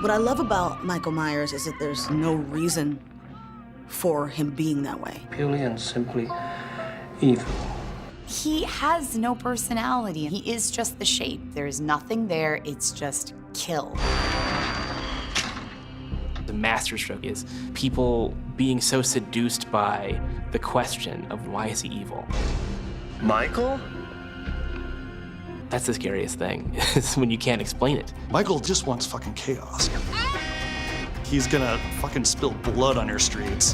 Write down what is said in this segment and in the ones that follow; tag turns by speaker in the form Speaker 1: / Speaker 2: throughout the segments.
Speaker 1: What I love about Michael Myers is that there's no reason for him being that way.
Speaker 2: Purely and simply evil.
Speaker 3: He has no personality. He is just the shape. There's nothing there. It's just kill.
Speaker 4: The masterstroke is people being so seduced by the question of why is he evil?
Speaker 2: Michael?
Speaker 4: That's the scariest thing, is when you can't explain it.
Speaker 5: Michael just wants fucking chaos. He's gonna fucking spill blood on your streets.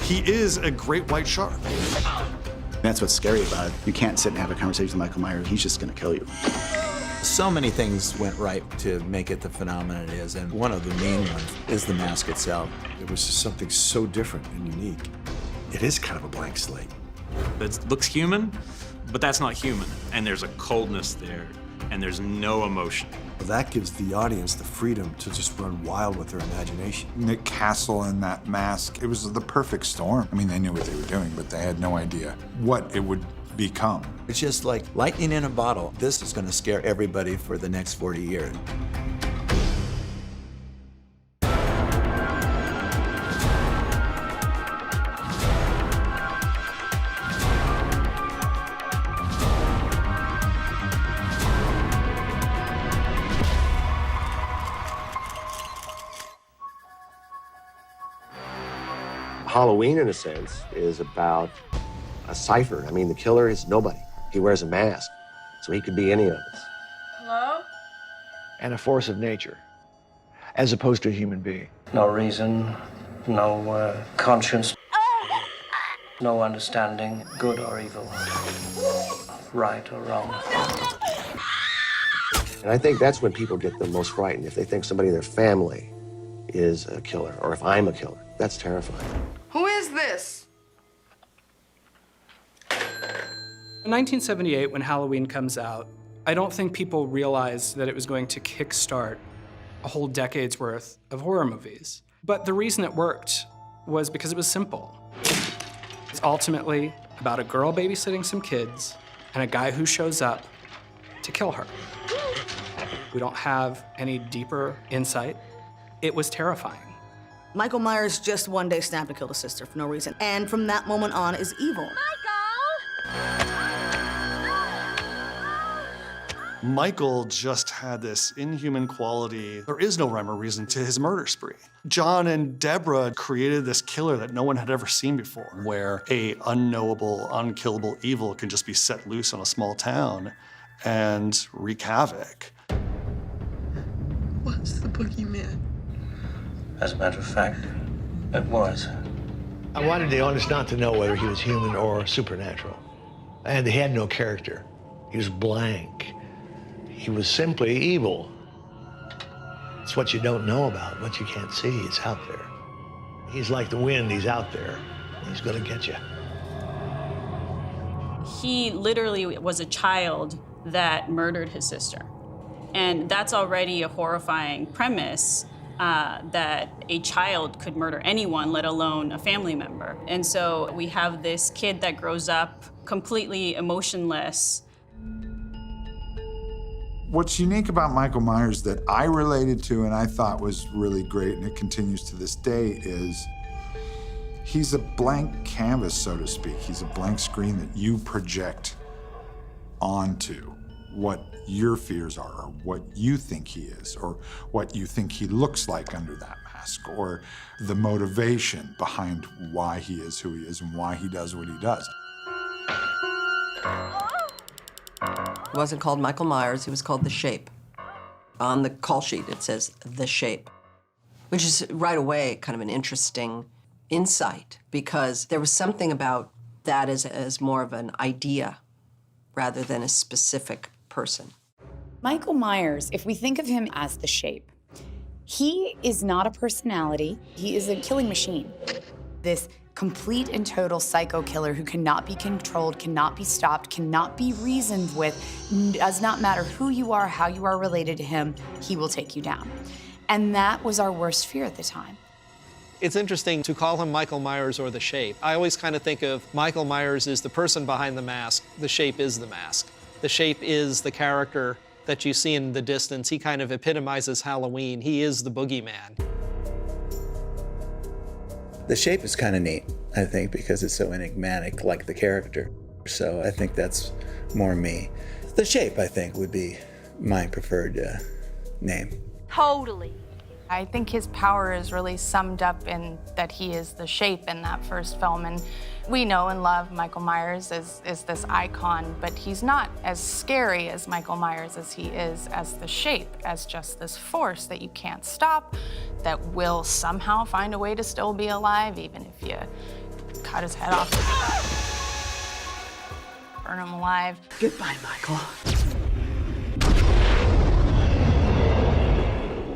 Speaker 5: He is a great white shark.
Speaker 6: That's what's scary about it. You can't sit and have a conversation with Michael Myers. He's just gonna kill you.
Speaker 7: So many things went right to make it the phenomenon it is, and one of the main ones is the mask itself.
Speaker 8: It was just something so different and unique. It is kind of a blank slate.
Speaker 9: It looks human, but that's not human. And there's a coldness there, and there's no emotion.
Speaker 8: That gives the audience the freedom to just run wild with their imagination.
Speaker 10: Nick Castle in that mask, it was the perfect storm. I mean, they knew what they were doing, but they had no idea what it would become.
Speaker 7: It's just like lightning in a bottle. This is going to scare everybody for the next 40 years.
Speaker 11: Halloween, in a sense, is about a cipher. I mean, the killer is nobody. He wears a mask, so he could be any of us.
Speaker 12: Hello?
Speaker 13: And a force of nature, as opposed to a human being.
Speaker 2: No reason, no conscience, no understanding, good or evil, right or wrong.
Speaker 11: And I think that's when people get the most frightened, if they think somebody in their family is a killer, or if I'm a killer. That's terrifying.
Speaker 12: Who is this?
Speaker 14: In 1978, when Halloween comes out, I don't think people realized that it was going to kickstart a whole decade's worth of horror movies. But the reason it worked was because it was simple. It's ultimately about a girl babysitting some kids and a guy who shows up to kill her. We don't have any deeper insight. It was terrifying.
Speaker 1: Michael Myers just one day snapped and killed his sister for no reason. And from that moment on is evil.
Speaker 5: Michael just had this inhuman quality. There is no rhyme or reason to his murder spree. John and Deborah created this killer that no one had ever seen before, where a unknowable, unkillable evil can just be set loose on a small town and wreak havoc.
Speaker 12: What's the boogeyman?
Speaker 2: As a matter of fact, it was.
Speaker 13: I wanted the audience not to know whether he was human or supernatural. And he had no character. He was blank. He was simply evil. It's what you don't know about, what you can't see. It's out there. He's like the wind. He's out there. He's gonna get you.
Speaker 15: He literally was a child that murdered his sister. And that's already a horrifying premise, that a child could murder anyone, let alone a family member. And so we have this kid that grows up completely emotionless.
Speaker 10: What's unique about Michael Myers that I related to and I thought was really great, and it continues to this day, is he's a blank canvas, so to speak. He's a blank screen that you project onto what your fears are, or what you think he is, or what you think he looks like under that mask, or the motivation behind why he is who he is and why he does what he does.
Speaker 16: It wasn't called Michael Myers, he was called The Shape. On the call sheet, it says The Shape, which is right away kind of an interesting insight, because there was something about that as more of an idea rather than a specific person.
Speaker 3: Michael Myers, if we think of him as the shape, he is not a personality. He is a killing machine. This complete and total psycho killer who cannot be controlled, cannot be stopped, cannot be reasoned with, does not matter who you are, how you are related to him, he will take you down. And that was our worst fear at the time.
Speaker 17: It's interesting to call him Michael Myers or The Shape. I always kind of think of Michael Myers as the person behind the mask. The Shape is the mask. The Shape is the character that you see in the distance, he kind of epitomizes Halloween. He is the boogeyman.
Speaker 7: The shape is kind of neat, I think, because it's so enigmatic, like the character. So I think that's more me. The shape, I think, would be my preferred name.
Speaker 18: Totally. I think his power is really summed up in that he is the shape in that first film. And we know and love Michael Myers as this icon, but he's not as scary as Michael Myers as he is as the shape, as just this force that you can't stop, that will somehow find a way to still be alive, even if you cut his head off. Burn him alive.
Speaker 1: Goodbye, Michael.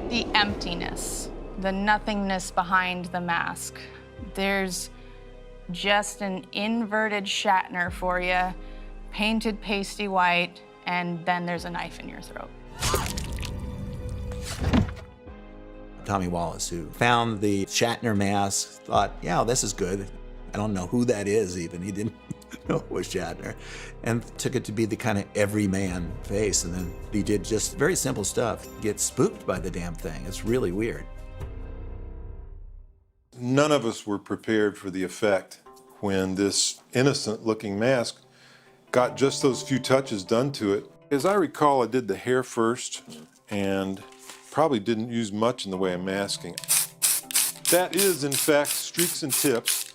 Speaker 18: The emptiness, the nothingness behind the mask. There's just an inverted Shatner for you, painted pasty white, and then there's a knife in your throat.
Speaker 7: Tommy Wallace, who found the Shatner mask, thought, yeah, this is good. I don't know who that is even. He didn't know it was Shatner. And took it to be the kind of everyman face. And then he did just very simple stuff. Get spooked by the damn thing. It's really weird.
Speaker 19: None of us were prepared for the effect when this innocent-looking mask got just those few touches done to it. As I recall, I did the hair first and probably didn't use much in the way of masking. That is, in fact, streaks and tips.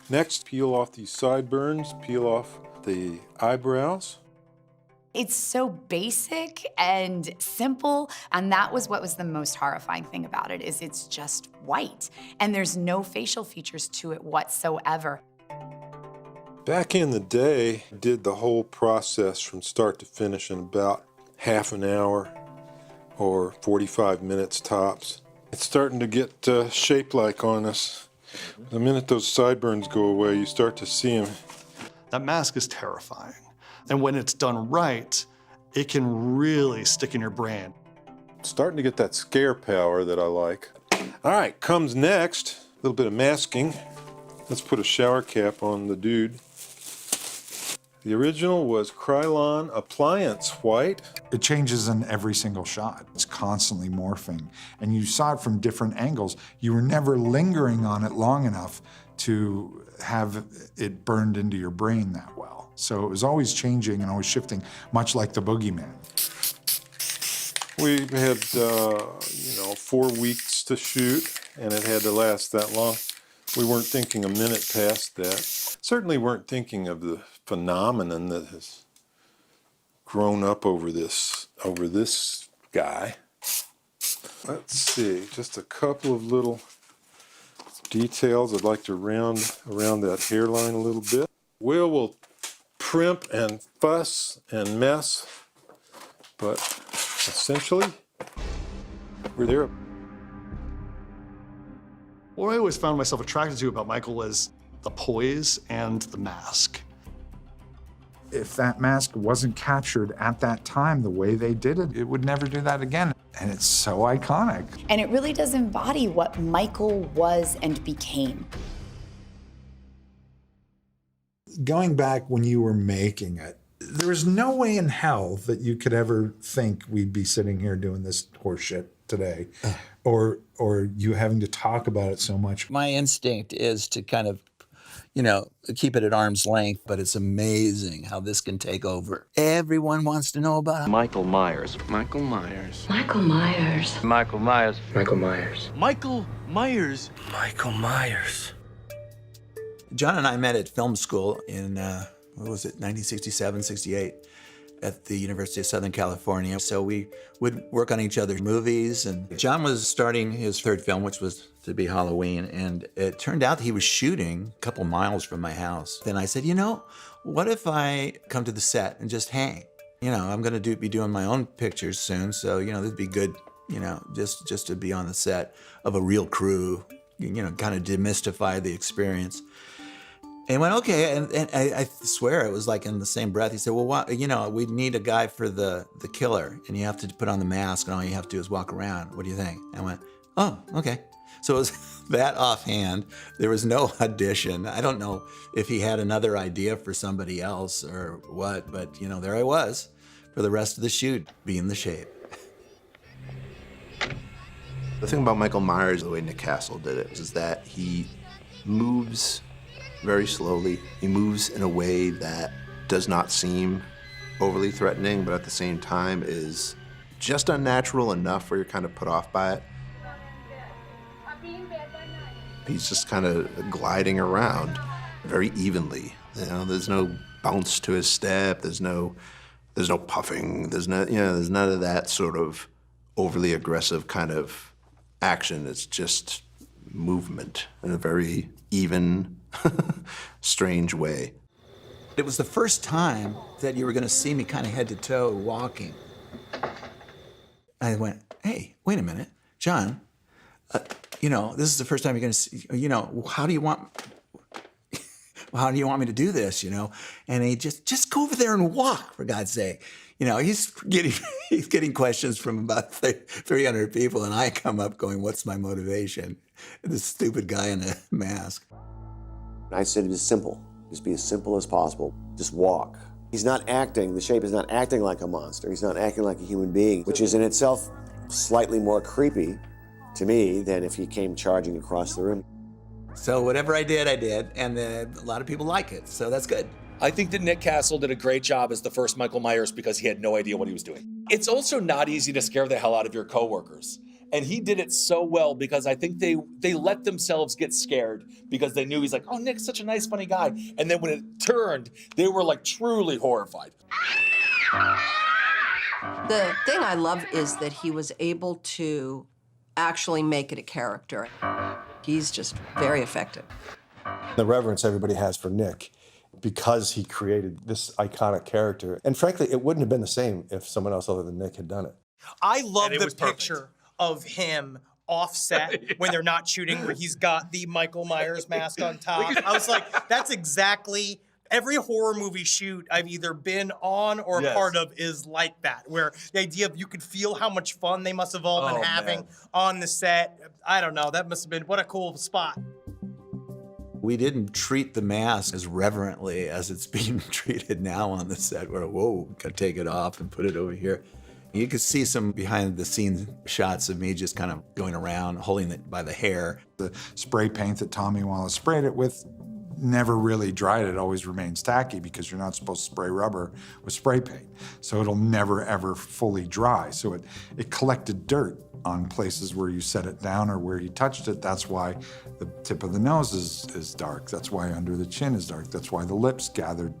Speaker 19: Next, peel off these sideburns, peel off the eyebrows.
Speaker 3: It's so basic and simple, and that was what was the most horrifying thing about it, is it's just white, and there's no facial features to it whatsoever.
Speaker 19: Back in the day, I did the whole process from start to finish in about half an hour or 45 minutes tops. It's starting to get shape-like on us. The minute those sideburns go away, you start to see them.
Speaker 5: That mask is terrifying. And when it's done right, it can really stick in your brain.
Speaker 19: Starting to get that scare power that I like. All right, comes next, a little bit of masking. Let's put a shower cap on the dude. The original was Krylon Appliance White.
Speaker 10: It changes in every single shot. It's constantly morphing. And you saw it from different angles. You were never lingering on it long enough to have it burned into your brain that well. So it was always changing and always shifting, much like the boogeyman.
Speaker 19: We had, 4 weeks to shoot, and it had to last that long. We weren't thinking a minute past that. Certainly weren't thinking of the phenomenon that has grown up over this guy. Let's see, just a couple of little details I'd like to round around that hairline a little bit. Will primp and fuss and mess, but essentially, we're there.
Speaker 5: What I always found myself attracted to about Michael was the poise and the mask.
Speaker 10: If that mask wasn't captured at that time the way they did it, it would never do that again. And it's so iconic.
Speaker 3: And it really does embody what Michael was and became.
Speaker 10: Going back when you were making it, there was no way in hell that you could ever think we'd be sitting here doing this horseshit today, or you having to talk about it so much.
Speaker 7: My instinct is to kind of, keep it at arm's length, but it's amazing how this can take over. Everyone wants to know about it.
Speaker 2: Michael Myers. Michael Myers.
Speaker 18: Michael Myers.
Speaker 2: Michael Myers. Michael Myers.
Speaker 20: Michael Myers.
Speaker 2: Michael Myers.
Speaker 7: John and I met at film school in, 1967, 68, at the University of Southern California. So we would work on each other's movies, and John was starting his third film, which was to be Halloween, and it turned out that he was shooting a couple miles from my house. Then I said, what if I come to the set and just hang? I'm gonna be doing my own pictures soon, so it'd be good, just to be on the set of a real crew, kind of demystify the experience. And he went, okay, and I swear it was like in the same breath. He said, well, we need a guy for the killer, and you have to put on the mask, and all you have to do is walk around. What do you think? I went, oh, okay. So it was that offhand. There was no audition. I don't know if he had another idea for somebody else or what, but there I was, for the rest of the shoot, being the shape.
Speaker 20: The thing about Michael Myers, the way Nick Castle did it, is that he moves very slowly. He moves in a way that does not seem overly threatening, but at the same time is just unnatural enough where you're kind of put off by it. He's just kind of gliding around very evenly. You know, there's no bounce to his step. There's no puffing. There's none of that sort of overly aggressive kind of action. It's just movement in a very even, strange way.
Speaker 7: It was the first time that you were going to see me kind of head to toe walking. I went, hey, wait a minute, John, you know, this is the first time you're going to see, you know, how do you want me to do this, you know? And he just go over there and walk, for God's sake. You know, he's getting questions from about 300 people, and I come up going, what's my motivation? This stupid guy in a mask.
Speaker 11: I said, it's simple. Just be as simple as possible. Just walk. He's not acting, the shape is not acting like a monster. He's not acting like a human being, which is in itself slightly more creepy to me than if he came charging across the room.
Speaker 7: So whatever I did, and a lot of people like it, so that's good.
Speaker 21: I think that Nick Castle did a great job as the first Michael Myers because he had no idea what he was doing. It's also not easy to scare the hell out of your coworkers. And he did it so well because I think they let themselves get scared because they knew he's like, oh, Nick's such a nice, funny guy. And then when it turned, they were like truly horrified.
Speaker 16: The thing I love is that he was able to actually make it a character. He's just very effective.
Speaker 8: The reverence everybody has for Nick because he created this iconic character. And frankly, it wouldn't have been the same if someone else other than Nick had done it.
Speaker 22: I love the picture of him offset when they're not shooting, where he's got the Michael Myers mask on top. I was like, that's exactly every horror movie shoot I've either been on or a part of is like that, where the idea of you could feel how much fun they must have all been having on the set. I don't know, that must have been, what a cool spot.
Speaker 7: We didn't treat the mask as reverently as it's being treated now on the set, where, whoa, gotta take it off and put it over here. You could see some behind-the-scenes shots of me just kind of going around, holding it by the hair.
Speaker 10: The spray paint that Tommy Wallace sprayed it with never really dried. It always remains tacky because you're not supposed to spray rubber with spray paint. So it'll never, ever fully dry. So it collected dirt on places where you set it down or where you touched it. That's why the tip of the nose is dark. That's why under the chin is dark. That's why the lips gathered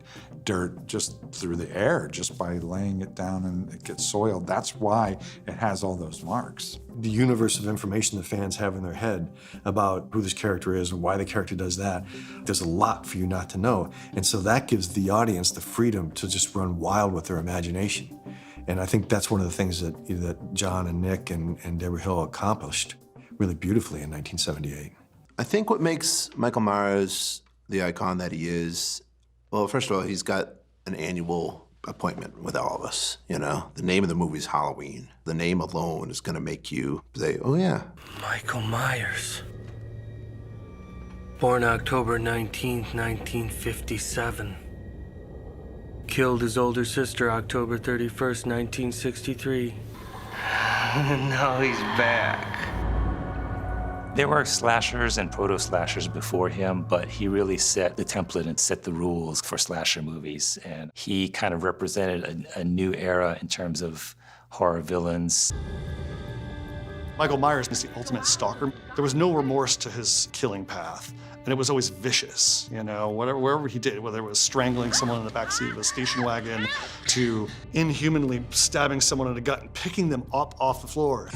Speaker 10: dirt just through the air, just by laying it down and it gets soiled. That's why it has all those marks.
Speaker 8: The universe of information the fans have in their head about who this character is and why the character does that, there's a lot for you not to know. And so that gives the audience the freedom to just run wild with their imagination. And I think that's one of the things that John and Nick and Deborah Hill accomplished really beautifully in 1978.
Speaker 20: I think what makes Michael Myers the icon that he is, well, first of all, he's got an annual appointment with all of us, you know? The name of the movie is Halloween. The name alone is gonna make you say, oh yeah.
Speaker 23: Michael Myers. Born October 19th, 1957. Killed his older sister October 31st, 1963. Now he's back.
Speaker 24: There were slashers and proto-slashers before him, but he really set the template and set the rules for slasher movies. And he kind of represented a new era in terms of horror villains.
Speaker 5: Michael Myers is the ultimate stalker. There was no remorse to his killing path. And it was always vicious, you know, wherever he did, whether it was strangling someone in the backseat of a station wagon to inhumanly stabbing someone in the gut and picking them up off the floor.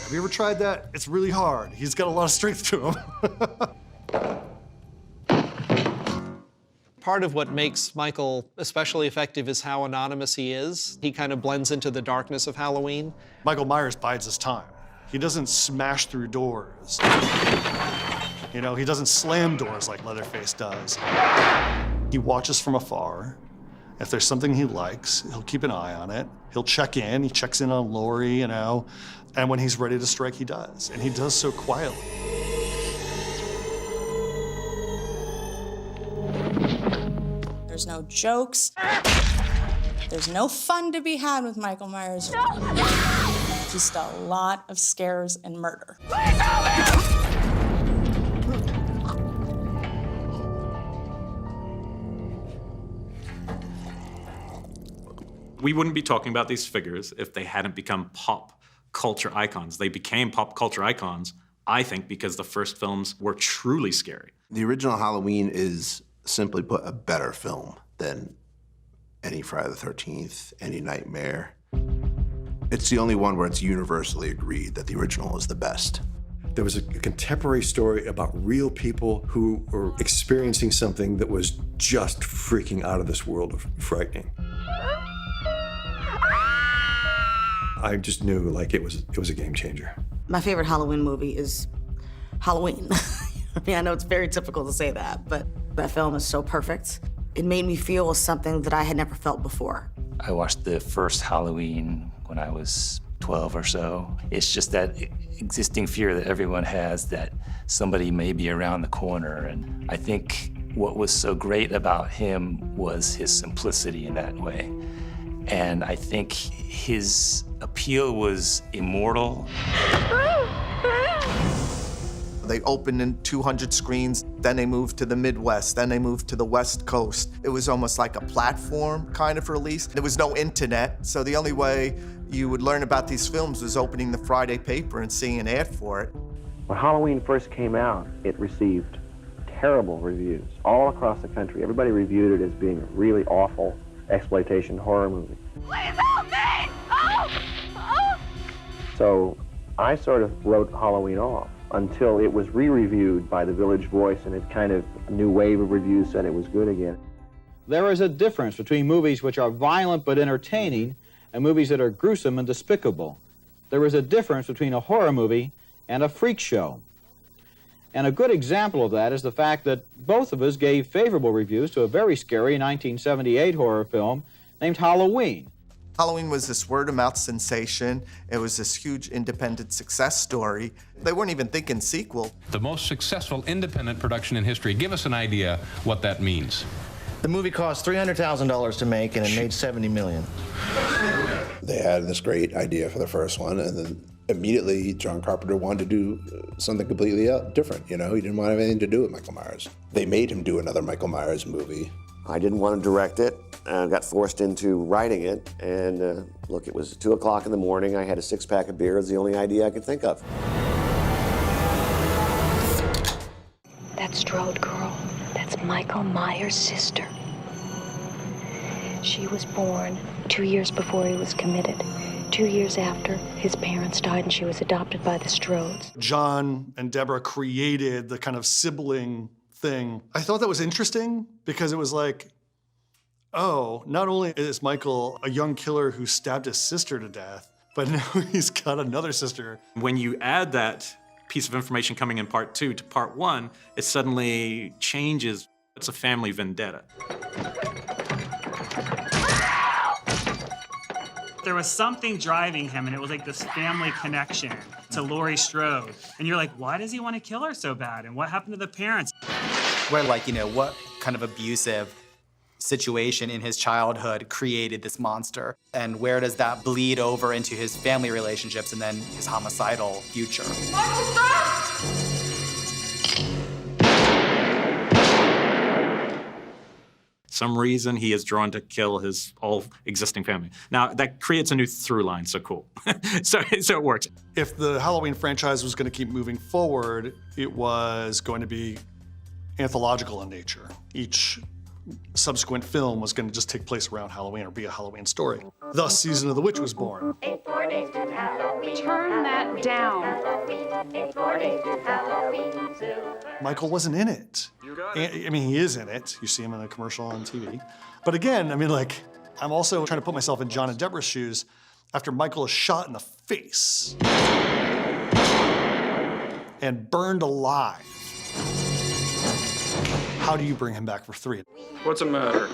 Speaker 5: Have you ever tried that? It's really hard. He's got a lot of strength to him.
Speaker 17: Part of what makes Michael especially effective is how anonymous he is. He kind of blends into the darkness of Halloween.
Speaker 5: Michael Myers bides his time. He doesn't smash through doors. You know, he doesn't slam doors like Leatherface does. He watches from afar. If there's something he likes, he'll keep an eye on it. He'll check in. He checks in on Laurie, you know. And when he's ready to strike, he does. And he does so quietly.
Speaker 4: There's no jokes. There's no fun to be had with Michael Myers. Just a lot of scares and murder.
Speaker 6: We wouldn't be talking about these figures if they hadn't become pop culture icons. They became pop culture icons, I think, because the first films were truly scary.
Speaker 20: The original Halloween is, simply put, a better film than any Friday the 13th, any Nightmare. It's the only one where it's universally agreed that the original is the best.
Speaker 8: There was a contemporary story about real people who were experiencing something that was just freaking out of this world of frightening. I just knew like it was a game changer.
Speaker 1: My favorite Halloween movie is Halloween. I mean, I know it's very typical to say that, but that film is so perfect. It made me feel something that I had never felt before.
Speaker 24: I watched the first Halloween when I was 12 or so. It's just that existing fear that everyone has that somebody may be around the corner. And I think what was so great about him was his simplicity in that way. And I think his appeal was immortal.
Speaker 9: They opened in 200 screens, then they moved to the Midwest, then they moved to the West Coast. It was almost like a platform kind of release. There was no internet, so the only way you would learn about these films was opening the Friday paper and seeing an ad for it.
Speaker 14: When Halloween first came out, it received terrible reviews all across the country. Everybody reviewed it as being a really awful exploitation horror movie.
Speaker 25: Please help me! Oh! Oh!
Speaker 14: So I sort of wrote Halloween off until it was re-reviewed by the Village Voice, and it kind of, a new wave of reviews said it was good again.
Speaker 26: There is a difference between movies which are violent but entertaining and movies that are gruesome and despicable. There is a difference between a horror movie and a freak show. And a good example of that is the fact that both of us gave favorable reviews to a very scary 1978 horror film named Halloween.
Speaker 9: Halloween was this word-of-mouth sensation. It was this huge independent success story. They weren't even thinking sequel.
Speaker 27: The most successful independent production in history. Give us an idea what that means.
Speaker 28: The movie cost $300,000 to make, and it made $70 million.
Speaker 20: They had this great idea for the first one, and then immediately John Carpenter wanted to do something completely different. You know, he didn't want to have anything to do with Michael Myers. They made him do another Michael Myers movie.
Speaker 11: I didn't want to direct it. I got forced into writing it, and look, it was 2 o'clock in the morning. I had a 6-pack of beer. It was the only idea I could think of.
Speaker 29: That Strode girl, that's Michael Myers' sister. She was born 2 years before he was committed. 2 years after, his parents died and she was adopted by the Strodes.
Speaker 5: John and Deborah created the kind of sibling thing. I thought that was interesting because it was like, oh, not only is Michael a young killer who stabbed his sister to death, but now he's got another sister.
Speaker 6: When you add that piece of information coming in part 2 to part 1, it suddenly changes. It's a family vendetta.
Speaker 30: There was something driving him, and it was like this family connection to Laurie Strode. And you're like, why does he want to kill her so bad? And what happened to the parents?
Speaker 31: Where, like, you know, what kind of abusive situation in his childhood created this monster? And where does that bleed over into his family relationships and then his homicidal future?
Speaker 25: Michael, stop!
Speaker 6: Some reason he is drawn to kill his all existing family. Now, that creates a new through line, so cool. so it works.
Speaker 5: If the Halloween franchise was going to keep moving forward, it was going to be anthological in nature. Each subsequent film was going to just take place around Halloween or be a Halloween story. Thus, Season of the Witch was born.
Speaker 25: 4 days to Halloween.
Speaker 32: Turn that down.
Speaker 25: 4 days to Halloween.
Speaker 5: Michael wasn't in it. I mean, he is in it. You see him in a commercial on TV. But again, I mean, like, I'm also trying to put myself in John and Deborah's shoes after Michael is shot in the face and burned alive. How do you bring him back for 3?
Speaker 33: What's the matter?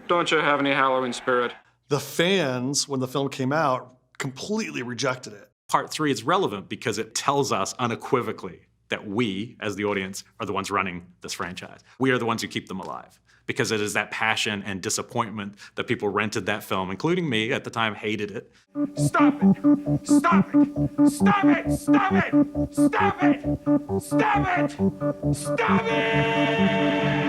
Speaker 33: Don't you have any Halloween spirit?
Speaker 5: The fans, when the film came out, completely rejected it.
Speaker 6: Part 3 is relevant because it tells us unequivocally that we, as the audience, are the ones running this franchise. We are the ones who keep them alive. Because it is that passion and disappointment that people rented that film, including me at the time, hated it.
Speaker 25: Stop it! Stop it! Stop it! Stop it! Stop it! Stop it! Stop it!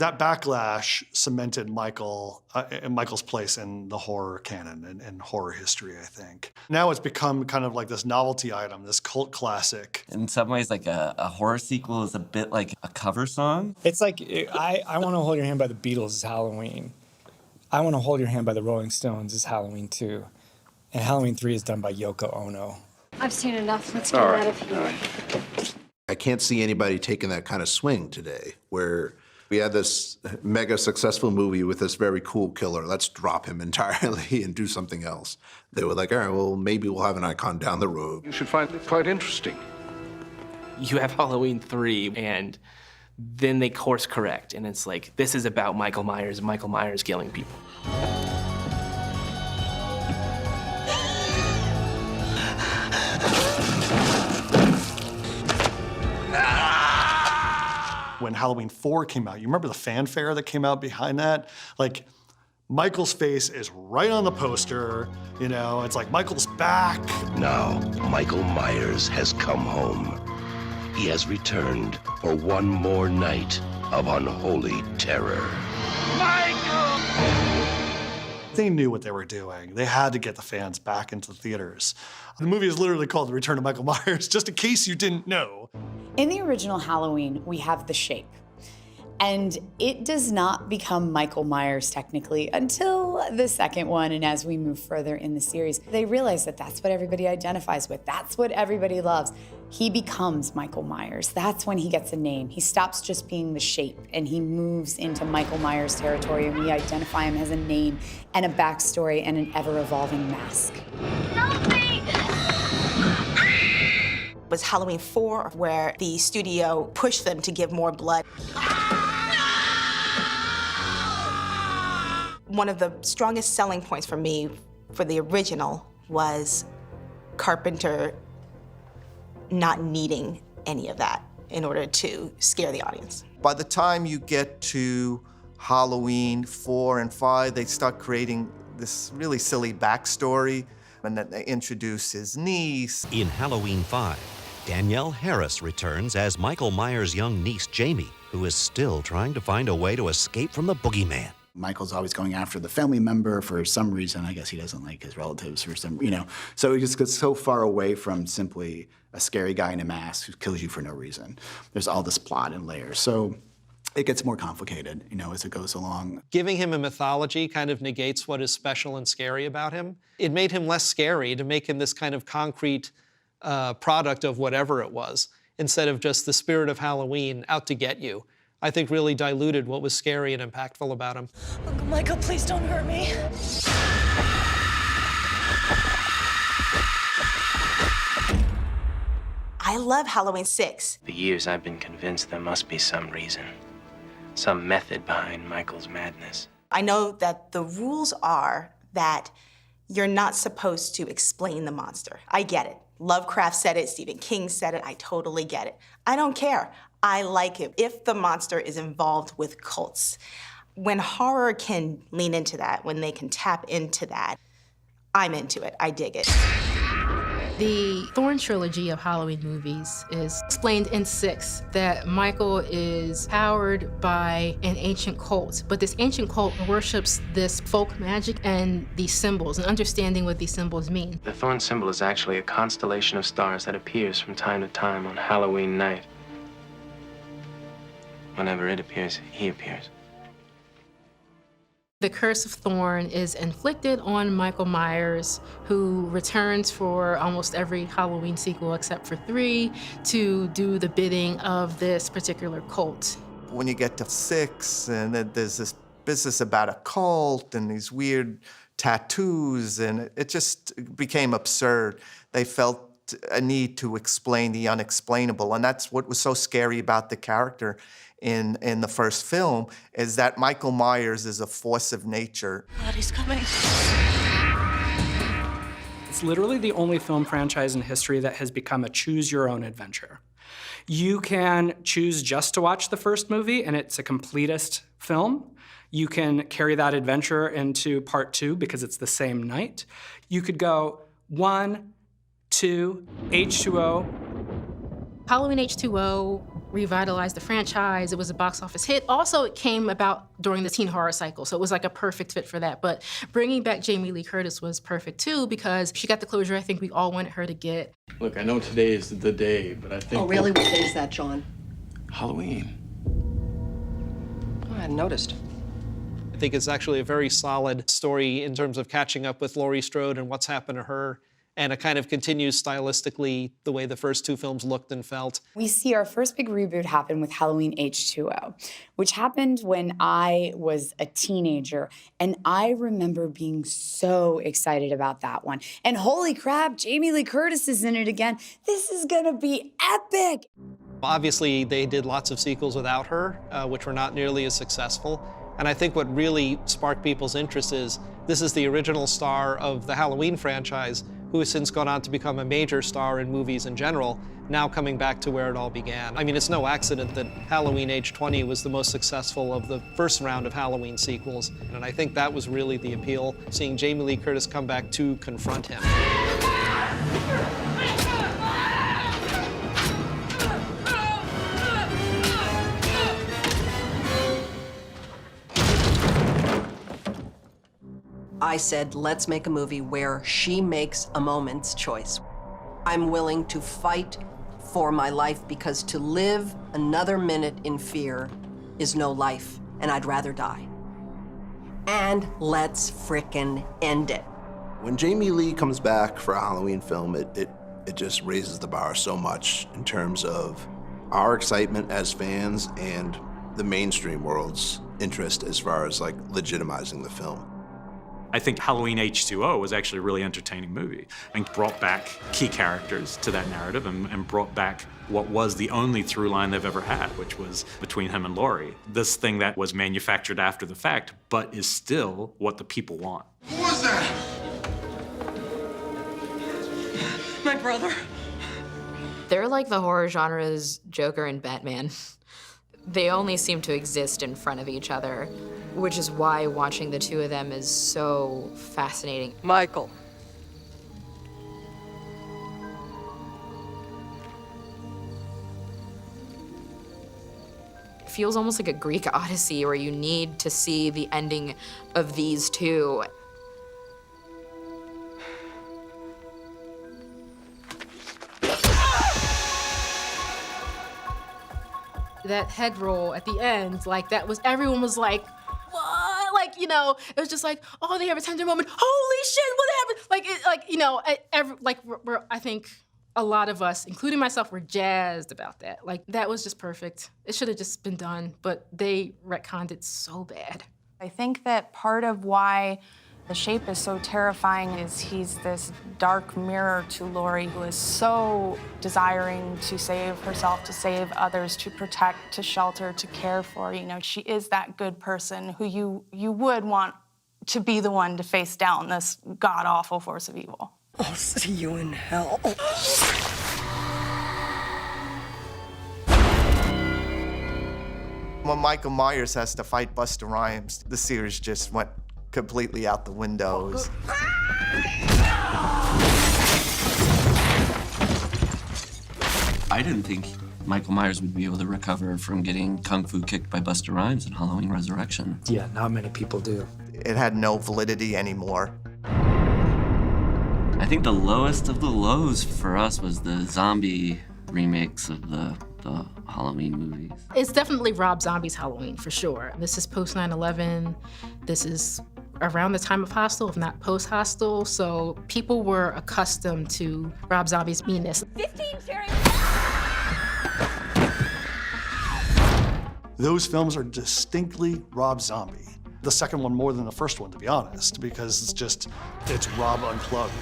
Speaker 5: That backlash cemented Michael's place in the horror canon and horror history, I think. Now it's become kind of like this novelty item, this cult classic.
Speaker 2: In some ways, like a horror sequel is a bit like a cover song.
Speaker 3: It's like, I Want to Hold Your Hand by the Beatles is Halloween. I Want to Hold Your Hand by the Rolling Stones is Halloween 2. And Halloween 3 is done by Yoko Ono.
Speaker 7: I've seen enough. Let's get out of here.
Speaker 20: I can't see anybody taking that kind of swing today, where we had this mega successful movie with this very cool killer. Let's drop him entirely and do something else. They were like, all right, well, maybe we'll have an icon down the road.
Speaker 33: You should find it quite interesting.
Speaker 10: You have Halloween 3, and then they course correct, and it's like, this is about Michael Myers and Michael Myers killing people.
Speaker 5: When Halloween 4 came out, you remember the fanfare that came out behind that? Like, Michael's face is right on the poster, you know, it's like, Michael's back.
Speaker 12: Now, Michael Myers has come home. He has returned for one more night of unholy terror.
Speaker 25: Michael!
Speaker 5: They knew what they were doing. They had to get the fans back into the theaters. The movie is literally called The Return of Michael Myers, just in case you didn't know.
Speaker 13: In the original Halloween, we have the shape. And it does not become Michael Myers technically until the second one, and as we move further in the series, they realize that that's what everybody identifies with. That's what everybody loves. He becomes Michael Myers. That's when he gets a name. He stops just being the shape, and he moves into Michael Myers territory, and we identify him as a name and a backstory and an ever-evolving mask.
Speaker 25: Help me!
Speaker 1: It was Halloween 4 where the studio pushed them to give more blood. One of the strongest selling points for me for the original was Carpenter not needing any of that in order to scare the audience.
Speaker 9: By the time you get to Halloween 4 and 5, they start creating this really silly backstory, and then they introduce his niece.
Speaker 15: In Halloween 5, Danielle Harris returns as Michael Myers' young niece, Jamie, who is still trying to find a way to escape from the boogeyman.
Speaker 16: Michael's always going after the family member for some reason. I guess he doesn't like his relatives for some, So he just gets so far away from simply a scary guy in a mask who kills you for no reason. There's all this plot and layers. So it gets more complicated, as it goes along.
Speaker 17: Giving him a mythology kind of negates what is special and scary about him. It made him less scary to make him this kind of concrete product of whatever it was, instead of just the spirit of Halloween out to get you. I think really diluted what was scary and impactful about him.
Speaker 7: Uncle Michael, please don't hurt me.
Speaker 1: I love Halloween 6.
Speaker 10: For years, I've been convinced there must be some reason, some method behind Michael's madness.
Speaker 1: I know that the rules are that you're not supposed to explain the monster. I get it. Lovecraft said it, Stephen King said it, I totally get it. I don't care. I like it if the monster is involved with cults. When horror can lean into that, when they can tap into that, I'm into it. I dig it.
Speaker 18: The Thorn trilogy of Halloween movies is explained in 6 that Michael is powered by an ancient cult, but this ancient cult worships this folk magic and these symbols and understanding what these symbols mean.
Speaker 10: The Thorn symbol is actually a constellation of stars that appears from time to time on Halloween night. Whenever it appears, he appears.
Speaker 18: The Curse of Thorn is inflicted on Michael Myers, who returns for almost every Halloween sequel except for 3 to do the bidding of this particular cult.
Speaker 9: When you get to 6, and then there's this business about a cult and these weird tattoos, and it just became absurd. They felt a need to explain the unexplainable, and that's what was so scary about the character in the first film, is that Michael Myers is a force of nature.
Speaker 7: God, he's coming.
Speaker 4: It's literally the only film franchise in history that has become a choose-your-own adventure. You can choose just to watch the first movie, and it's a completist film. You can carry that adventure into part 2 because it's the same night. You could go 1, 2, H2O.
Speaker 18: Halloween H2O revitalized the franchise. It was a box office hit. Also, it came about during the teen horror cycle, so it was like a perfect fit for that. But bringing back Jamie Lee Curtis was perfect too because she got the closure I think we all wanted her to get.
Speaker 8: Look, I know today is the day, but I think...
Speaker 11: Oh, really? What day is that, John?
Speaker 8: Halloween.
Speaker 11: Oh, I hadn't noticed.
Speaker 17: I think it's actually a very solid story in terms of catching up with Laurie Strode and what's happened to her. And it kind of continues stylistically the way the first 2 films looked and felt.
Speaker 13: We see our first big reboot happen with Halloween H2O, which happened when I was a teenager. And I remember being so excited about that one. And holy crap, Jamie Lee Curtis is in it again. This is gonna be epic.
Speaker 17: Obviously, they did lots of sequels without her, which were not nearly as successful. And I think what really sparked people's interest is this is the original star of the Halloween franchise, who has since gone on to become a major star in movies in general, now coming back to where it all began. I mean, it's no accident that Halloween H20 was the most successful of the first round of Halloween sequels, and I think that was really the appeal, seeing Jamie Lee Curtis come back to confront him.
Speaker 11: I said, let's make a movie where she makes a moment's choice. I'm willing to fight for my life because to live another minute in fear is no life, and I'd rather die. And let's frickin' end it.
Speaker 20: When Jamie Lee comes back for a Halloween film, it just raises the bar so much in terms of our excitement as fans and the mainstream world's interest as far as like legitimizing the film.
Speaker 6: I think Halloween H2O was actually a really entertaining movie and brought back key characters to that narrative and brought back what was the only through line they've ever had, which was between him and Laurie. This thing that was manufactured after the fact, but is still what the people want.
Speaker 8: Who was that?
Speaker 7: My brother.
Speaker 14: They're like the horror genre's Joker and Batman. They only seem to exist in front of each other, which is why watching the 2 of them is so fascinating.
Speaker 7: Michael.
Speaker 14: It feels almost like a Greek odyssey where you need to see the ending of these 2.
Speaker 18: That head roll at the end, like that was, everyone was like, what? Like, you know, it was just like, oh, they have a tender moment. Holy shit, what happened? Like, you know, I think a lot of us, including myself, were jazzed about that. Like, that was just perfect. It should have just been done, but they retconned it so bad.
Speaker 19: I think that part of why The Shape is so terrifying is he's this dark mirror to Laurie, who is so desiring to save herself, to save others, to protect, to shelter, to care for. You know, she is that good person who you would want to be the one to face down this god-awful force of evil.
Speaker 7: I'll see you in hell.
Speaker 9: When Michael Myers has to fight Busta Rhymes, the series just went completely out the windows.
Speaker 2: I didn't think Michael Myers would be able to recover from getting kung fu kicked by Busta Rhymes in Halloween Resurrection.
Speaker 3: Yeah, not many people do.
Speaker 9: It had no validity anymore.
Speaker 2: I think the lowest of the lows for us was the zombie remakes of the Halloween movies.
Speaker 18: It's definitely Rob Zombie's Halloween, for sure. This is post 9/11. This is around the time of Hostel, if not post-Hostel, so people were accustomed to Rob Zombie's meanness.
Speaker 7: 15 sharing.
Speaker 5: Those films are distinctly Rob Zombie. The second one more than the first one, to be honest, because it's Rob unplugged.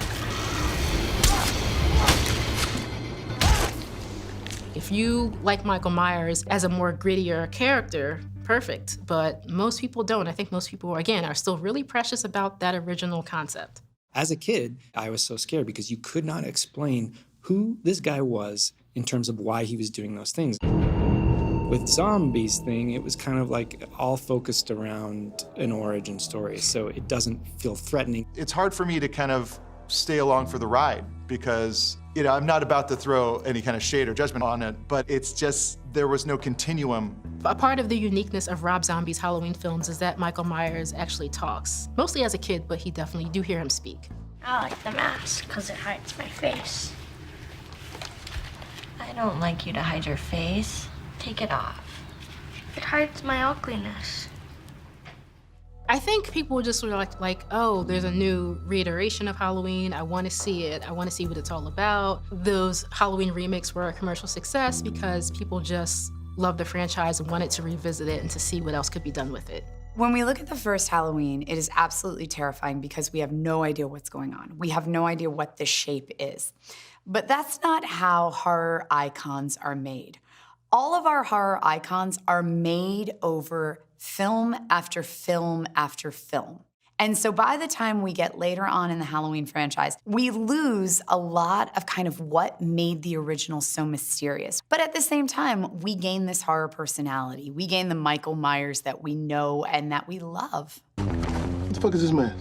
Speaker 18: If you like Michael Myers as a more grittier character, perfect. But most people don't. I think most people, again, are still really precious about that original concept.
Speaker 3: As a kid, I was so scared because you could not explain who this guy was in terms of why he was doing those things. With Zombies thing, it was kind of like all focused around an origin story, so it doesn't feel threatening.
Speaker 12: It's hard for me to kind of stay along for the ride because, you know, I'm not about to throw any kind of shade or judgment on it, but it's just, there was no continuum.
Speaker 18: A part of the uniqueness of Rob Zombie's Halloween films is that Michael Myers actually talks. Mostly as a kid, but you do hear him speak.
Speaker 21: I like the mask because it hides my face. I don't like you to hide your face. Take it off. It hides my ugliness.
Speaker 18: I think people just were like, oh, there's a new reiteration of Halloween. I want to see it. I want to see what it's all about. Those Halloween remakes were a commercial success because people just loved the franchise and wanted to revisit it and to see what else could be done with it.
Speaker 13: When we look at the first Halloween, it is absolutely terrifying because we have no idea what's going on. We have no idea what the shape is. But that's not how horror icons are made. All of our horror icons are made over film after film after film. And so by the time we get later on in the Halloween franchise, we lose a lot of kind of what made the original so mysterious. But at the same time, we gain this horror personality. We gain the Michael Myers that we know and that we love.
Speaker 22: What the fuck is this man?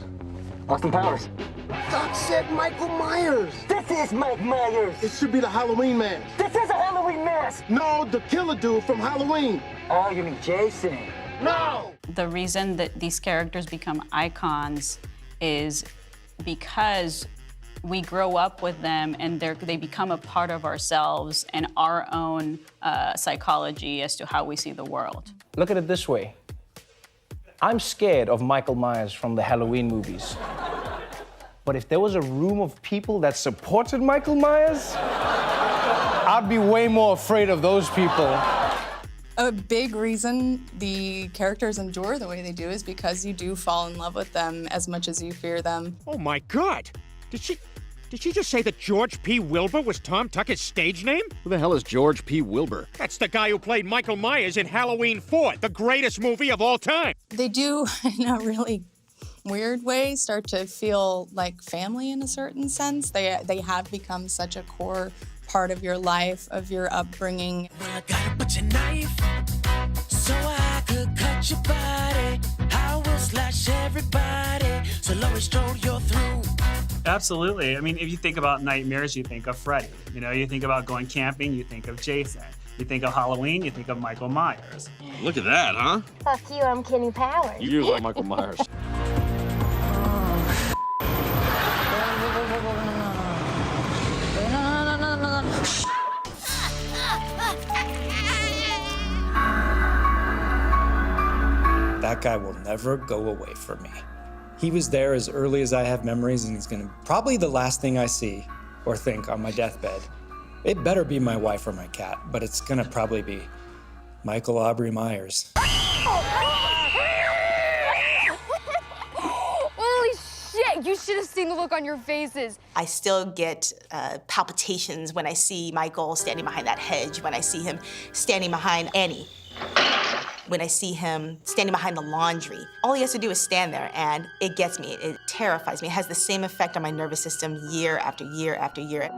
Speaker 22: Austin Powers. Doc said Michael Myers. This is Mike Myers. It should be the Halloween man. This is a Halloween mask. No, the killer dude from Halloween. Oh, you mean Jason? No!
Speaker 23: The reason that these characters become icons is because we grow up with them and they become a part of ourselves and our own psychology as to how we see the world.
Speaker 24: Look at it this way. I'm scared of Michael Myers from the Halloween movies. But if there was a room of people that supported Michael Myers, I'd be way more afraid of those people.
Speaker 26: A big reason the characters endure the way they do is because you do fall in love with them as much as you fear them.
Speaker 25: Oh my God! Did she just say that George P. Wilbur was Tom Tucker's stage name?
Speaker 27: Who the hell is George P. Wilbur?
Speaker 25: That's the guy who played Michael Myers in Halloween 4, the greatest movie of all time.
Speaker 26: They do, in a really weird way, start to feel like family in a certain sense. They have become such a core part of your life, of your upbringing.
Speaker 25: I gotta put your knife so I could cut your body. I will slash everybody so Laurie Strode you're through.
Speaker 28: Absolutely. I mean, if you think about nightmares, you think of Freddy. You know, you think about going camping, you think of Jason. You think of Halloween, you think of Michael Myers.
Speaker 27: Look at that, huh?
Speaker 21: Fuck you, I'm Kenny Powers.
Speaker 27: You like Michael Myers.
Speaker 3: That guy will never go away from me. He was there as early as I have memories, and he's gonna probably the last thing I see or think on my deathbed. It better be my wife or my cat, but it's gonna probably be Michael Aubrey Myers.
Speaker 29: Holy shit, you should have seen the look on your faces.
Speaker 1: I still get palpitations when I see Michael standing behind that hedge, when I see him standing behind Annie, when I see him standing behind the laundry. All he has to do is stand there, and it gets me. It terrifies me. It has the same effect on my nervous system year after year after year.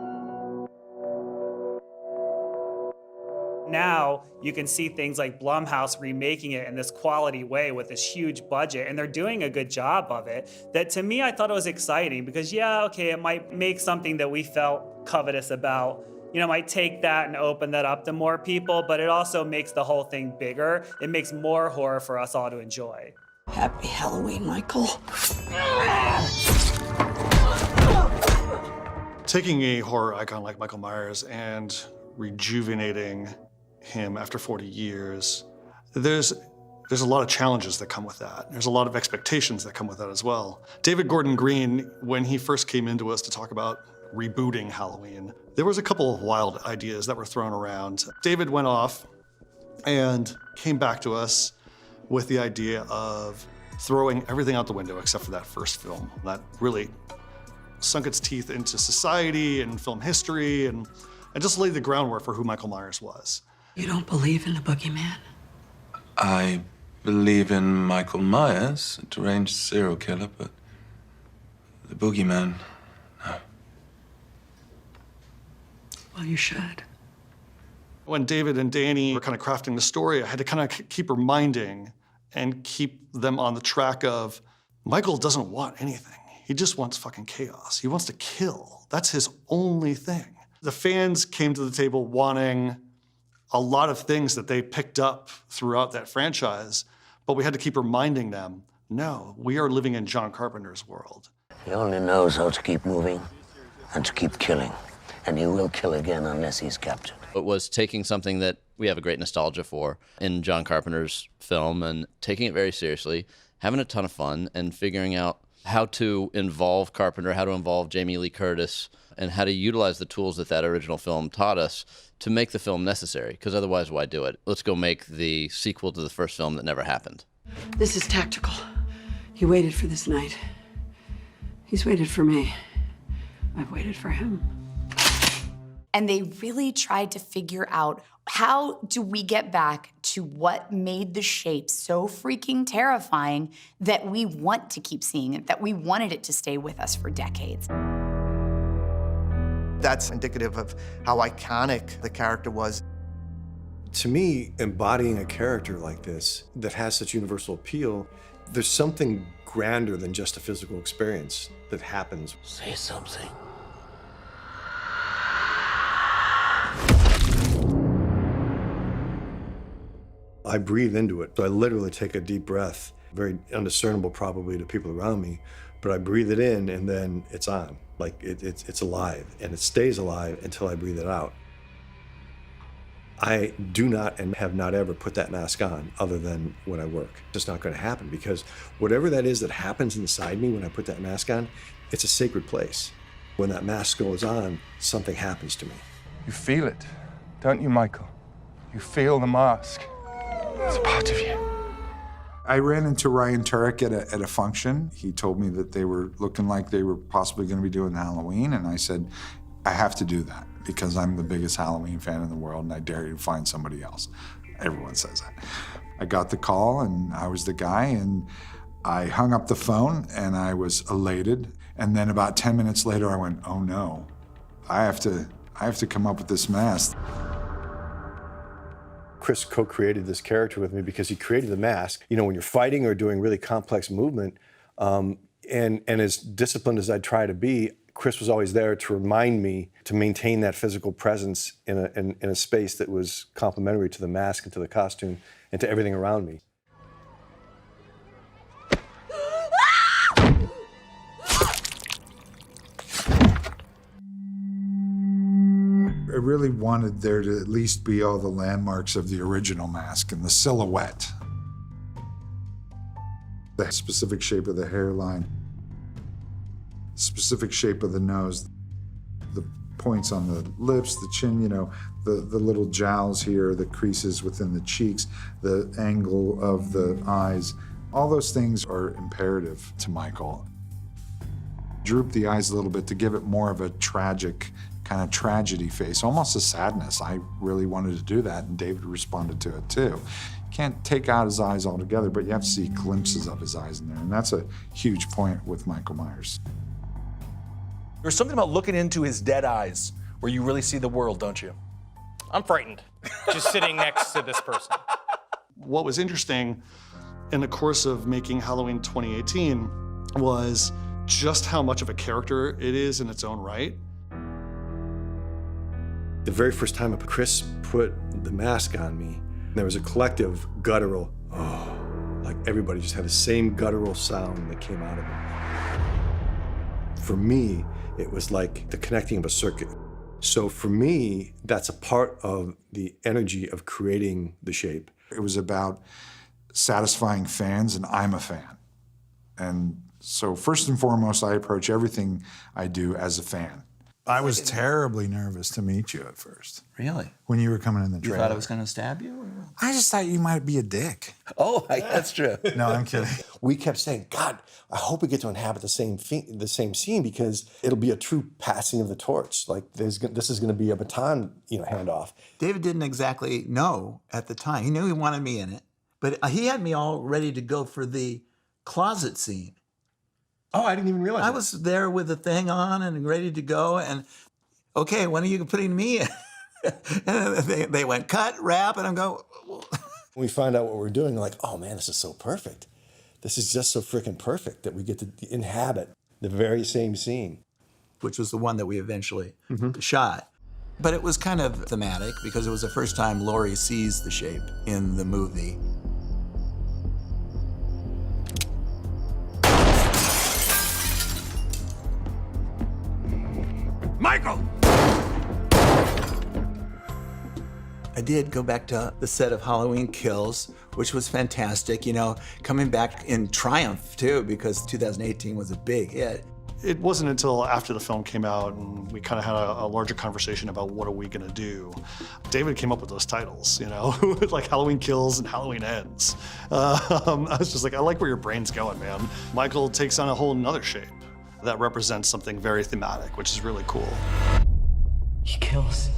Speaker 28: Now, you can see things like Blumhouse remaking it in this quality way with this huge budget, and they're doing a good job of it. That, to me, I thought it was exciting because, yeah, okay, it might make something that we felt covetous about, you know, might take that and open that up to more people, but it also makes the whole thing bigger. It makes more horror for us all to enjoy.
Speaker 7: Happy Halloween, Michael.
Speaker 5: Taking a horror icon like Michael Myers and rejuvenating him after 40 years, there's a lot of challenges that come with that. There's a lot of expectations that come with that as well. David Gordon Green, when he first came into us to talk about rebooting Halloween, there was a couple of wild ideas that were thrown around. David went off and came back to us with the idea of throwing everything out the window except for that first film. That really sunk its teeth into society and film history and just laid the groundwork for who Michael Myers was.
Speaker 7: You don't believe in the boogeyman?
Speaker 30: I believe in Michael Myers, a deranged serial killer, but The boogeyman. No.
Speaker 7: Well, you should.
Speaker 5: When David and Danny were kind of crafting the story, I had to kind of keep reminding and keep them on the track of Michael doesn't want anything. He just wants fucking chaos. He wants to kill. That's his only thing. The fans came to the table wanting a lot of things that they picked up throughout that franchise, but we had to keep reminding them, no, we are living in John Carpenter's world.
Speaker 4: He only knows how to keep moving and to keep killing. And he will kill again unless he's captured.
Speaker 6: It was taking something that we have a great nostalgia for in John Carpenter's film and taking it very seriously, having a ton of fun, and figuring out how to involve Carpenter, how to involve Jamie Lee Curtis, and how to utilize the tools that that original film taught us to make the film necessary, because otherwise why do it? Let's go make the sequel to the first film that never happened.
Speaker 7: This is tactical. He waited for this night. He's waited for me. I've waited for him.
Speaker 13: And they really tried to figure out, how do we get back to what made the shape so freaking terrifying that we want to keep seeing it, that we wanted it to stay with us for decades?
Speaker 9: That's indicative of how iconic the character was.
Speaker 8: To me, embodying a character like this that has such universal appeal, there's something grander than just a physical experience that happens.
Speaker 4: Say something.
Speaker 8: I breathe into it. So I literally take a deep breath, very undiscernible probably to people around me, but I breathe it in and then it's on. Like it's alive, and it stays alive until I breathe it out. I do not and have not ever put that mask on other than when I work. It's just not going to happen, because whatever that is that happens inside me when I put that mask on, it's a sacred place. When that mask goes on, something happens to me.
Speaker 10: You feel it, don't you, Michael? You feel the mask. It's a part of you.
Speaker 11: I ran into Ryan Turek at a function. He told me that they were looking like they were possibly going to be doing Halloween, and I said, I have to do that because I'm the biggest Halloween fan in the world, and I dare you to find somebody else. Everyone says that. I got the call, and I was the guy, and I hung up the phone, and I was elated. And then about 10 minutes later, I went, oh no, I have to come up with this mask.
Speaker 8: Chris co-created this character with me because he created the mask. You know, when you're fighting or doing really complex movement, and as disciplined as I try to be, Chris was always there to remind me to maintain that physical presence in a space that was complementary to the mask and to the costume and to everything around me.
Speaker 11: I really wanted there to at least be all the landmarks of the original mask and the silhouette. The specific shape of the hairline, specific shape of the nose, the points on the lips, the chin, you know, the little jowls here, the creases within the cheeks, the angle of the eyes. All those things are imperative to Michael. Droop the eyes a little bit to give it more of a tragic kind of tragedy face, almost a sadness. I really wanted to do that, and David responded to it too. You can't take out his eyes altogether, but you have to see glimpses of his eyes in there, and that's a huge point with Michael Myers.
Speaker 14: There's something about looking into his dead eyes where you really see the world, don't you?
Speaker 15: I'm frightened, just sitting next to this person.
Speaker 5: What was interesting in the course of making Halloween 2018 was just how much of a character it is in its own right.
Speaker 8: The very first time Chris put the mask on me, there was a collective guttural, oh, like everybody just had the same guttural sound that came out of it. For me, it was like the connecting of a circuit. So for me, that's a part of the energy of creating the shape.
Speaker 11: It was about satisfying fans, and I'm a fan. And so first and foremost, I approach everything I do as a fan. I was terribly nervous to meet you at first.
Speaker 2: Really?
Speaker 11: When you were coming in the
Speaker 2: You
Speaker 11: trailer.
Speaker 2: thought I was going to stab you? Or?
Speaker 11: I just thought you might be a dick.
Speaker 2: Oh, that's true.
Speaker 11: No, I'm kidding.
Speaker 8: We kept saying, God, I hope we get to inhabit the same scene, because it'll be a true passing of the torch. Like this is going to be a baton, handoff.
Speaker 16: David didn't exactly know at the time. He knew he wanted me in it, but he had me all ready to go for the closet scene.
Speaker 8: Oh, I didn't even realize
Speaker 16: I
Speaker 8: that.
Speaker 16: was there with the thing on and ready to go, and okay, when are you putting me in? And they went, cut, wrap, and I'm going,
Speaker 8: When we find out what we're doing, we're like, oh man, this is so perfect. This is just so freaking perfect that we get to inhabit the very same scene.
Speaker 16: which was the one that we eventually shot. But it was kind of thematic because it was the first time Laurie sees the shape in the movie.
Speaker 8: Michael!
Speaker 16: I did go back to the set of Halloween Kills, which was fantastic, you know, coming back in triumph too, because 2018 was a big hit.
Speaker 5: It wasn't until after the film came out and we kind of had a larger conversation about what are we gonna do. David came up with those titles, you know, like Halloween Kills and Halloween Ends. I was just like, I like where your brain's going, man. Michael takes on a whole nother shape that represents something very thematic, which is really cool.
Speaker 7: He kills.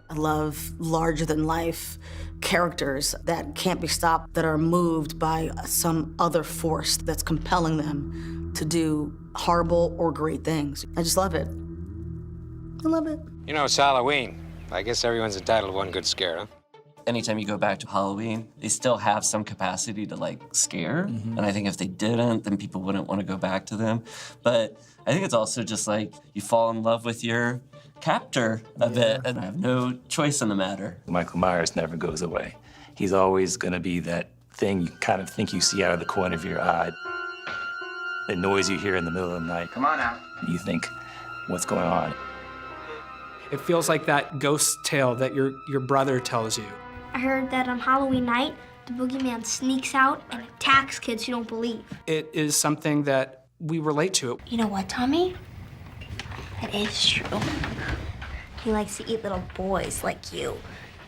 Speaker 12: I love larger-than-life characters that can't be stopped, that are moved by some other force that's compelling them to do horrible or great things. I just love it. I love it.
Speaker 17: You know, it's Halloween. I guess everyone's entitled to one good scare, huh?
Speaker 2: Anytime you go back to Halloween, they still have some capacity to like scare. And I think if they didn't, then people wouldn't want to go back to them. But I think it's also just like you fall in love with your captor a bit and have no choice in the matter.
Speaker 18: Michael Myers never goes away. He's always gonna be that thing you kind of think you see out of the corner of your eye. The noise you hear in the middle of the night.
Speaker 17: Come on now.
Speaker 18: You think, what's going on?
Speaker 19: It feels like that ghost tale that your brother tells you.
Speaker 21: I heard that on Halloween night, the boogeyman sneaks out and attacks kids who don't believe.
Speaker 19: It is something that we relate to.
Speaker 21: You know what, Tommy? That is true. He likes to eat little boys like you.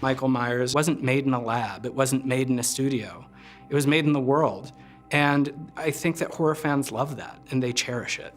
Speaker 19: Michael Myers wasn't made in a lab. It wasn't made in a studio. It was made in the world. And I think that horror fans love that, and they cherish it.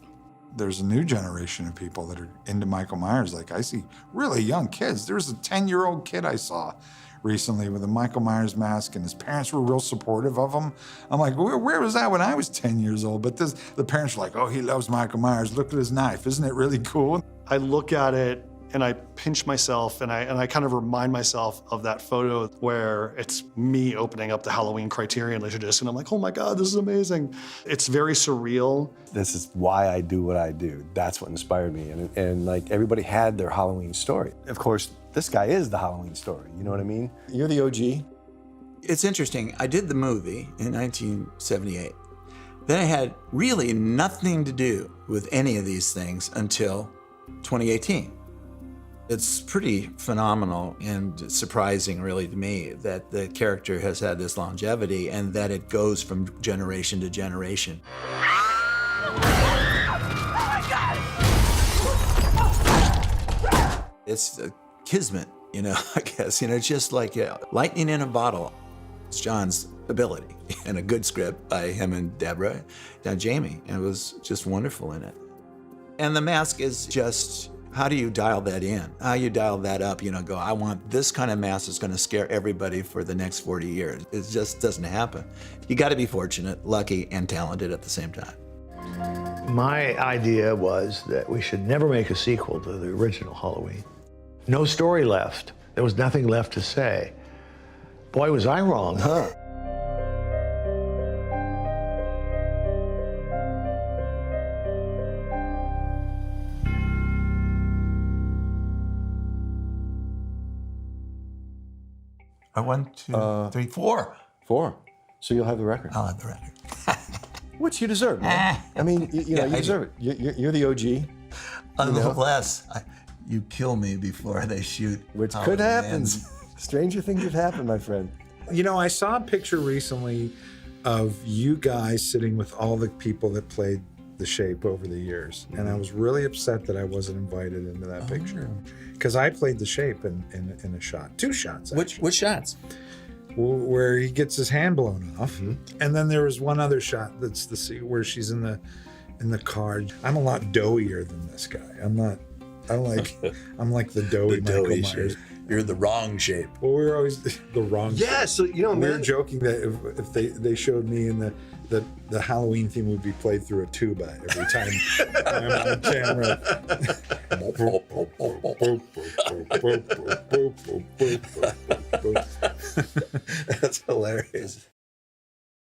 Speaker 11: There's a new generation of people that are into Michael Myers. Like, I see really young kids. There's a 10-year-old kid I saw recently with a Michael Myers mask, and his parents were real supportive of him. I'm like, where was that when I was 10 years old? But the parents were like, oh, he loves Michael Myers. Look at his knife. Isn't it really cool?
Speaker 5: I look at it and I pinch myself and I kind of remind myself of that photo where it's me opening up the Halloween Criterion Laserdisc and I'm like, oh my God, this is amazing. It's very surreal.
Speaker 8: This is why I do what I do. That's what inspired me. And like everybody had their Halloween story. Of course, this guy is the Halloween story. You know what I mean? You're the OG.
Speaker 16: It's interesting. I did the movie in 1978. Then I had really nothing to do with any of these things until 2018. It's pretty phenomenal and surprising, really, to me, that the character has had this longevity and that it goes from generation to generation. It's a kismet, you know, I guess. You know, it's just like lightning in a bottle. It's John's ability and a good script by him and Deborah and Jamie. And it was just wonderful in it. And the mask is just, how do you dial that in? How you dial that up, you know, go, I want this kind of mask that's gonna scare everybody for the next 40 years. It just doesn't happen. You gotta be fortunate, lucky, and talented at the same time.
Speaker 20: My idea was that we should never make a sequel to the original Halloween. No story left. There was nothing left to say. Boy, was I wrong, huh?
Speaker 16: One, two, three, four.
Speaker 8: 4. So you'll have the record.
Speaker 16: I'll have the record.
Speaker 8: Which you deserve, man. I mean, you know, you deserve it. You're the OG.
Speaker 16: Unless you kill me before they shoot.
Speaker 8: Which could happen. Stranger things have happened, my friend.
Speaker 11: You know, I saw a picture recently of you guys sitting with all the people that played the shape over the years. And I was really upset that I wasn't invited into that picture. Because I played the shape in a shot. 2 shots, actually.
Speaker 16: Which shots?
Speaker 11: Where he gets his hand blown off. And then there was one other shot that's where she's in the car. I'm a lot doughier than this guy. I'm like the doughy Michael Myers.
Speaker 16: You're the wrong shape.
Speaker 11: Well, we were always the wrong.
Speaker 16: Yeah,
Speaker 11: shape.
Speaker 16: so, you know,
Speaker 11: we were
Speaker 16: man-
Speaker 11: joking that if they showed me in the Halloween theme would be played through a tuba every time I'm on camera.
Speaker 16: That's hilarious.